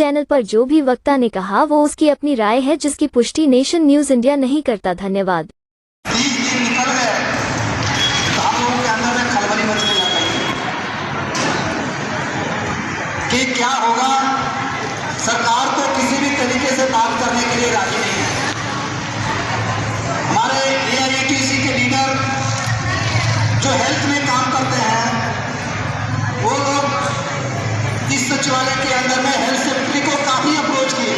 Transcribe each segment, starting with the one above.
Channel पर जो भी वक्ता ने कहा वो उसकी अपनी राय है, जिसकी पुष्टि नेशन न्यूज इंडिया नहीं करता। धन्यवाद। 20 दिन निकल गए तो हम लोगों के अंदर में खलबली मचने लग गई कि क्या होगा। सरकार तो किसी भी तरीके से बात करने के लिए राजी नहीं है। हमारे AIATC के लीडर जो हेल्थ में काम करते हैं वो लोग इस सचिवालय के अंदर में हेल्थ सेक्रेटरी को काफी अप्रोच किए।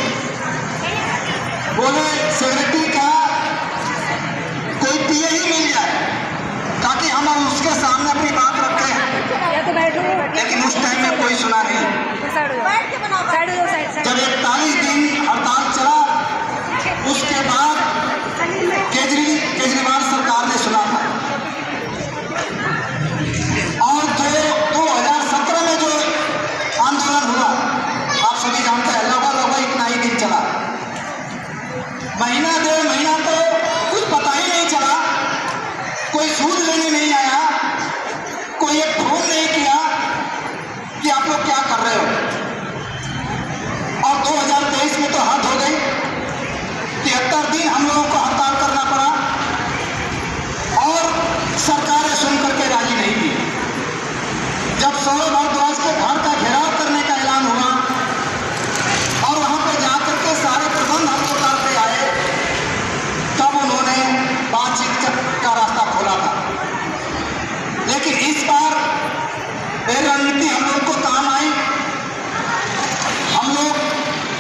बोले सेक्रेटरी का कोई PA ही मिल जाए ताकि हम उसके सामने अपनी बात रखें, लेकिन उस टाइम में कोई सुना नहीं। जब 41 दिन हड़ताल चला उसके बाद केजरीवाल सरकार ने सुना था। और जो 2017 में जो आंदोलन हुआ आप सभी जानते हैं, लगभग इतना ही दिन चला। महीना 1.5 महीना तो कुछ पता ही नहीं चला, कोई सूद लेने नहीं आया, कोई एक फोन नहीं किया कि आप लोग क्या कर रहे हो। और 2023 में तो हद हो गई, 73 दिन हम लोगों को हड़ताल करना पड़ा और सरकारें सुन करके राजी नहीं थी। जब सौरभ भारद्वाज के घर का घेराव करने का ऐलान हुआ और वहां पर जाकर के सारे प्रबंध हम लोग करते आए, तब उन्होंने बातचीत का रास्ता खोला था। लेकिन इस बार रणनीति हम लोग को काम आई। हम लोग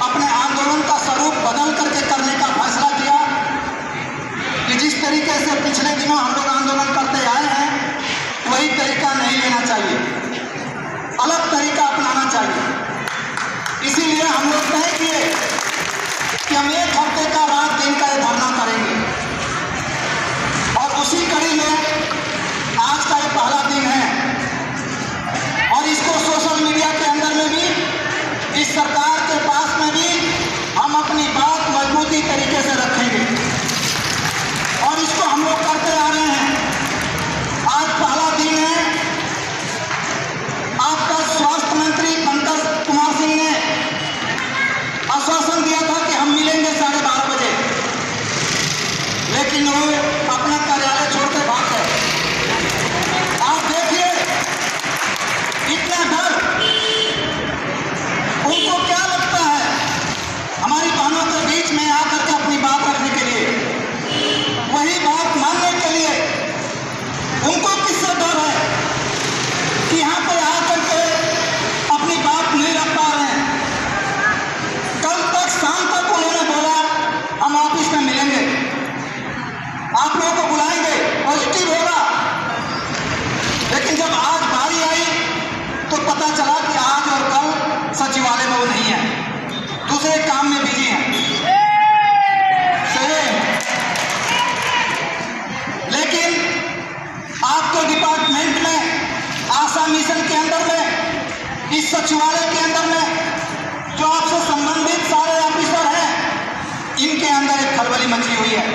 अपने आंदोलन का स्वरूप बदल करके करने का फैसला किया कि जिस तरीके से पिछले दिनों हम लोग आंदोलन करते आए हैं वही तरीका नहीं लेना चाहिए, अलग तरीका अपनाना चाहिए। इसीलिए हम लोग तय किए कि हम 1 हफ्ते का रात दिन का धरना करेंगे और उसी कड़ी में आज का ये पहला दिन है। और इसको सोशल मीडिया के अंदर में भी, इस सरकार के पास में भी हम अपनी बात मजबूती तरीके से रखेंगे और इसको हम लोग करते आ रहे हैं। आज पहला दिन है। आपका स्वास्थ्य मंत्री पंकज कुमार सिंह ने आश्वासन दिया था कि हम मिलेंगे 12:30 बजे, लेकिन वो अपना कार्यालय छोड़कर भाग गए। आप देखिए इतना डर, उनको क्या लगता है हमारी बहनों के बीच में आकर के अपनी बात रखने के लिए, वही बात मानने के लिए उनको किससे डर है कि यहाँ पर आकर के अपनी बात नहीं रख पा रहे हैं। कल तक शाम तक उन्होंने बोला हम ऑफिस में मिलेंगे, आप लोगों को बुलाएंगे, पॉजिटिव होगा। लेकिन जब आज बारी आई तो पता चला कि आज और कल सचिवालय में वो नहीं है, दूसरे काम में बिजी हैं। लेकिन आपके डिपार्टमेंट में, आशा मिशन के अंदर में, इस सचिवालय के अंदर में जो आपसे संबंधित सारे ऑफिसर हैं, इनके अंदर एक खलबली मची हुई है।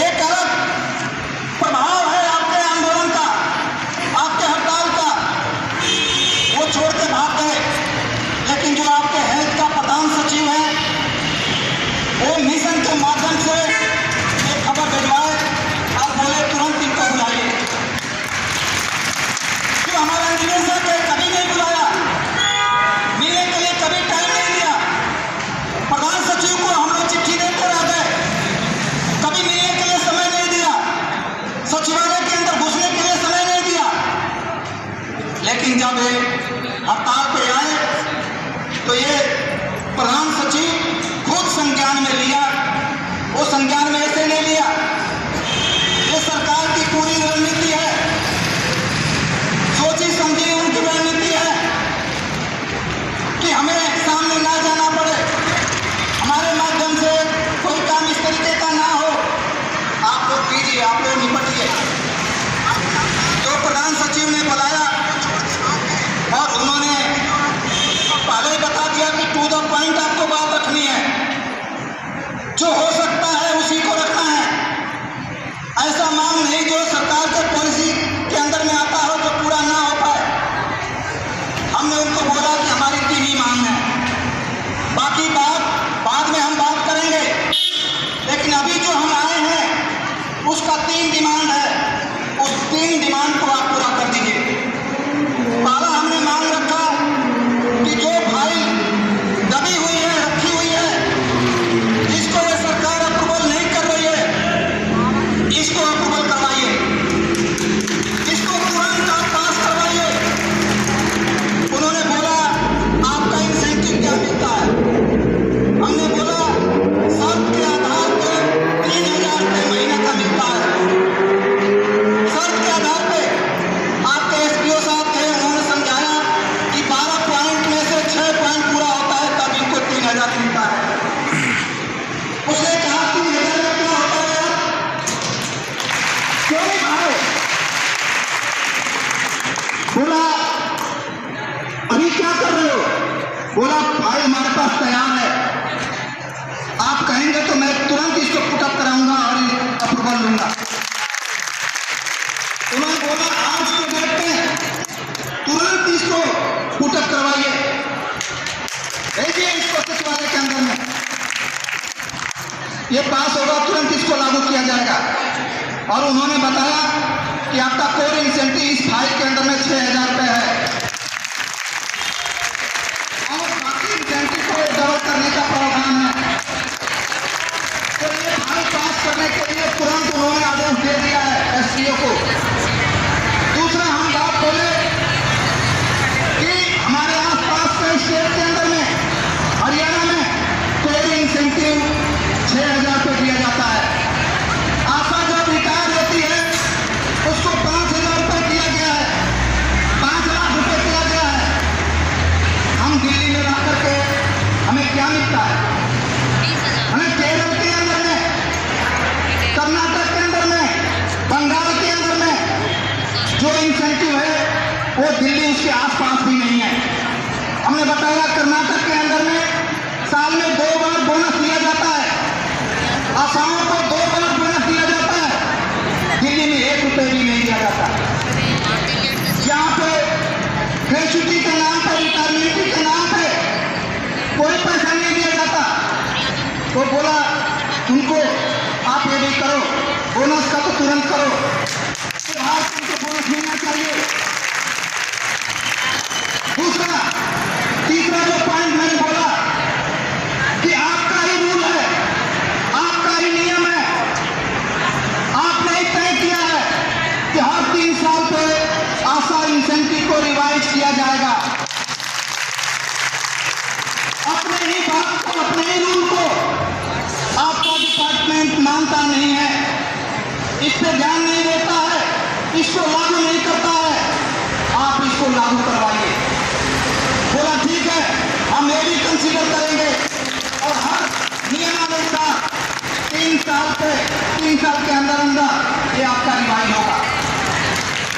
एक अलग प्रभाव है आपके आंदोलन का, आपके हड़ताल का। वो छोड़ के भाग गए, लेकिन जो आपके हेल्थ का प्रधान सचिव है वो मिशन के माध्यम से एक खबर भिजवाए और बोले तुरंत इनको बुलाइए। जो हमारा इंजीनियर साहब ने कभी नहीं बुलाया, मिलने के लिए कभी टाइम नहीं दिया। प्रधान सचिव को हम लोग चिट्ठी देते रह गए, कभी मिलने के लिए समय नहीं दिया, सचिवालय के अंदर घुसने के लिए समय नहीं दिया। लेकिन जब ये हड़ताल पे आए तो ये प्रधान सचिव खुद संज्ञान में लिया। वो संज्ञान में ऐसे नहीं लिया, ये सरकार की पूरी रणनीति है, सोची समझी उनकी रणनीति है कि हमें सामने ना जाना पड़े, हमारे माध्यम से कोई काम इस तरीके का ना हो, आप लोग कीजिए, आप लोग निपटिए। तो प्रधान सचिव ने बुलाया और उन्होंने पहले ही बता दिया कि टू द पॉइंट आपको बात रखनी है, जो हो सकता है उसी को रखना है। ऐसा मांग नहीं जो सरकार के पॉलिसी अंदर में आता हो जो पूरा ना हो पाए। हमने उनको बोला कि हमारी 3 ही मांग मैं तुरंत इसको पुटअप कराऊंगा और अप्रूवल लूंगा। उन्होंने बोला आज के डेट में तुरंत इसको पुटअप करवाइए, भेजिए इसको सचिवालय के अंदर में, ये पास होगा तुरंत इसको लागू किया जाएगा। और उन्होंने बताया कि आपका कोर इंसेंटिव इस फाइल के अंदर में 6,000 रुपये है और बाकी इंसेंटिव को डबल करने का प्रावधान है। तो ये फाइल पास करने के लिए तुरंत उन्होंने आदेश दे दिया है एसडीओ को। दूसरा हम बात बोले कि हमारे आसपास के स्टेट के अंदर में हरियाणा में कोर इंसेंटिव 6,000 रुपये दिया जाता है। आशा जब रिटायर होती है उसको 5,000 रुपये दिया गया है, 5 लाख रुपये दिया गया है। हम दिल्ली में रह करके हमें क्या मिलता है? हमें केरल के अंदर में, कर्नाटक के अंदर में, बंगाल के अंदर में जो इंसेंटिव है वो दिल्ली उसके आसपास भी नहीं है। हमने बताया कर्नाटक के अंदर में साल में 2 बार बोनस दिया जाता है, असम को 2 बार बोनस दिया जाता है, दिल्ली में 1 रुपये भी नहीं दिया जाता। यहाँ पे ग्रेच्युटी के नाम पर, रिटायरमेंट के नाम पे कोई पैसा नहीं दिया जाता। तो बोला उनको आप ये भी करो, बोनस का तो तुरंत करो, तो आज तुमको बोनस मिलना चाहिए। दूसरा तीसरा जो पॉइंट मैंने बोला कि आपका ही रूल है, आपका ही नियम है, आपने ही तय किया है कि हर 3 साल पे आशा इंसेंटिव को रिवाइज किया जाएगा। अपने ही बात को, अपने ही रूल को आपका डिपार्टमेंट मानता नहीं है, इस पर ध्यान नहीं देता है, इसको लागू नहीं करता है, आप इसको लागू करवाइए। बोला ठीक है, हम ये भी कंसीडर करेंगे और हर नियमानुसार 3 साल के अंदर अंदर ये आपका रिवाइज होगा।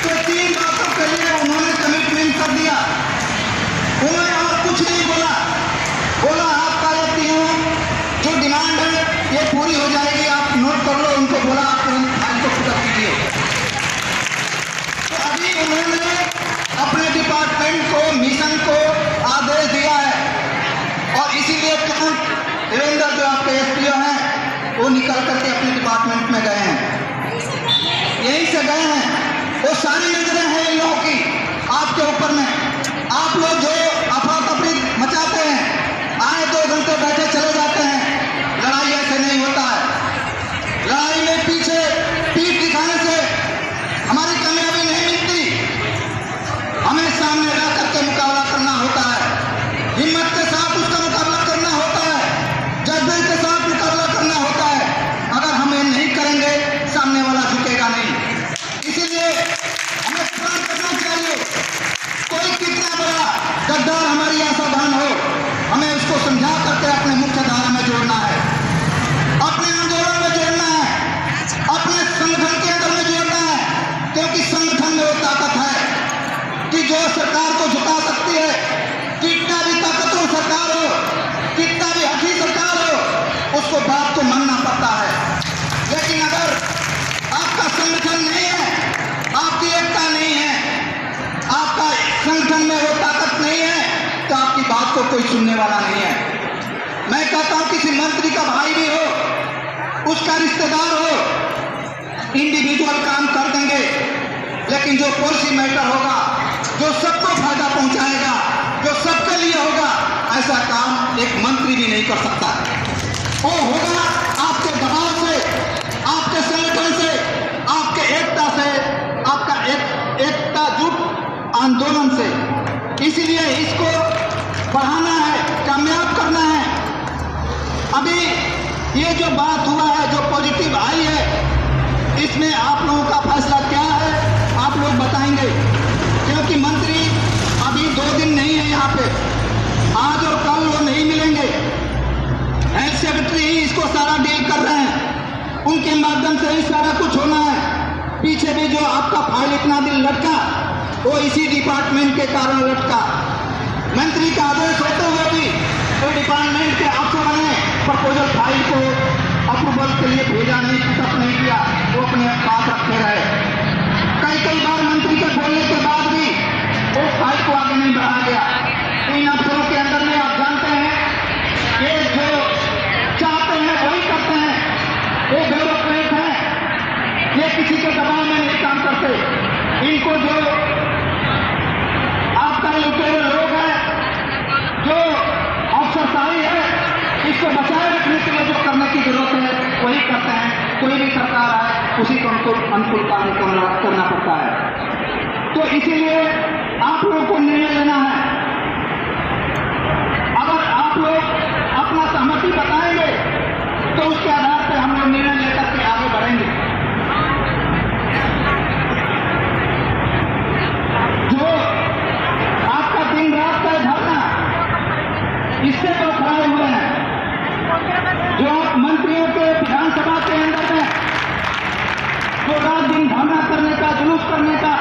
तो 3 बातों के लिए उन्होंने कमिटमेंट कर दिया। उन्होंने और कुछ नहीं बोला, बोला आपका ये 3 जो डिमांड है ये पूरी हो जाएगी, आप नोट कर लो। उनको बोला आप तुरंत फाइल को पुटअप कीजिए। तो अभी उन्होंने अपने डिपार्टमेंट को, मिशन को आदेश दिया है और इसीलिए तुरंत देवेंद्र जो आपके एसपीओ हैं वो निकल करके अपने डिपार्टमेंट में गए हैं, यहीं से गए हैं। वो सारी नजरें हैं इन लोगों की आपके ऊपर में। आप लोग जो अफरा तफरी मचाते हैं, आए 2 घंटे बैठे चले जाते हैं, लड़ाई ऐसे नहीं होता है। लड़ाई में पीछे पीठ दिखाने से हमारी कामयाबी नहीं मिलती, हमें सामने रह करके मुकाबला करना होता है, हिम्मत के साथ उसका मुकाबला करना होता है, जज्बे के साथ मुकाबला करना होता है। अगर हम ये नहीं करेंगे सामने वाला झुकेगा नहीं। इसीलिए हमें काम करना चाहिए। कोई कितना बड़ा गद्दार हमारी आशा बहन हो, हमें उसको समझा करके अपने मुख्य धारा में जोड़ना है, अपने आंदोलन में जोड़ना है, अपने संगठन के अंदर में जोड़ना है। क्योंकि संगठन में वो ताकत है कि जो सरकार को झुका सकती है। कितना भी ताकतवर सरकार हो, कितना भी हठी सरकार हो, उसको बात को मानना पड़ता है। लेकिन अगर आपका संगठन नहीं है, आपकी एकता नहीं है, आपका संगठन में वो ताकत नहीं है, तो आपकी बात को कोई सुनने वाला नहीं है। मैं कहता हूं किसी मंत्री का भाई भी हो, उसका रिश्तेदार हो, इंडिविजुअल काम कर देंगे, लेकिन जो पॉलिसी मैटर होगा, जो सबको फायदा पहुंचाएगा, जो सबके लिए होगा, ऐसा काम एक मंत्री भी नहीं कर सकता। वो होगा आपके दबाव से, आपके संगठन से, आपके एकता से, आपका एकताजुट आंदोलन से। इसलिए इसको बढ़ाना है, कामयाब करना है। अभी ये जो बात हुआ है, जो पॉजिटिव आई है, इसमें आप लोगों का फैसला क्या है आप लोग बताएंगे। क्योंकि मंत्री अभी 2 दिन नहीं है यहाँ पे, आज और कल वो नहीं मिलेंगे। हेल्थ सेक्रेटरी ही इसको सारा डील कर रहे हैं, उनके माध्यम से ही सारा कुछ होना है। पीछे भी जो आपका फाइल इतना दिन लटका, वो इसी डिपार्टमेंट के कारण लटका। मंत्री का आदेश होते हुए भी तो डिपार्टमेंट के अफसरों ने प्रपोजल फाइल को लिए भेजा नहीं, पिकअप नहीं किया, वो अपने पास रखे रहे। कई बार मंत्री के बोलने के बाद भी वो फाइट को आगे नहीं बढ़ाया गया। इन अफसरों के अंदर में आप जानते हैं ये जो चाहते हैं वही करते हैं, वो ब्यूरोक्रेट हैं, ये किसी के दबाव में नहीं काम करते। इनको जो आपका लुटेरे लोग हैं, जो अफसरशाही है, इसको बचाए रखने के लिए जो करने की जरूरत है वही करते हैं। कोई भी सरकार आए उसी को अनुकूल काम करना पड़ता है। तो इसीलिए आप लोगों को निर्णय लेना है। अगर आप लोग अपना सहमति बताएंगे तो उसके आधार पर हम लोग निर्णय लेकर के आगे बढ़ेंगे। जो आपका दिन रात का धरना, इससे तो खड़े हुए हैं। जो आप मंत्रियों के विधानसभा के अंदर में जो रात दिन धरना करने का, जुलूस करने का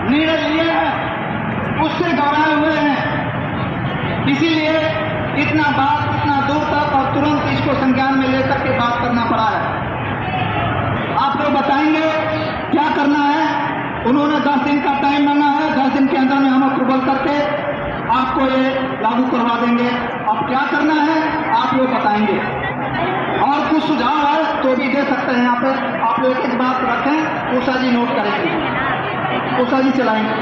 निर्णय लिए हैं, उससे घबराए हुए हैं। इसीलिए इतना दूर तक और तुरंत इसको संज्ञान में लेकर के बात करना पड़ा है। आप लोग बताएंगे क्या करना है। उन्होंने 10 दिन का टाइम मांगा है, 10 दिन के अंदर में हम अप्रूवल करके आपको ये लागू करवा देंगे। अब क्या करना है आप लोग बताएंगे, और कुछ सुझाव है तो भी दे सकते हैं। यहाँ पे आप लोग एक बात रखें, उषा जी नोट करेंगे, उषा जी चलाएंगे।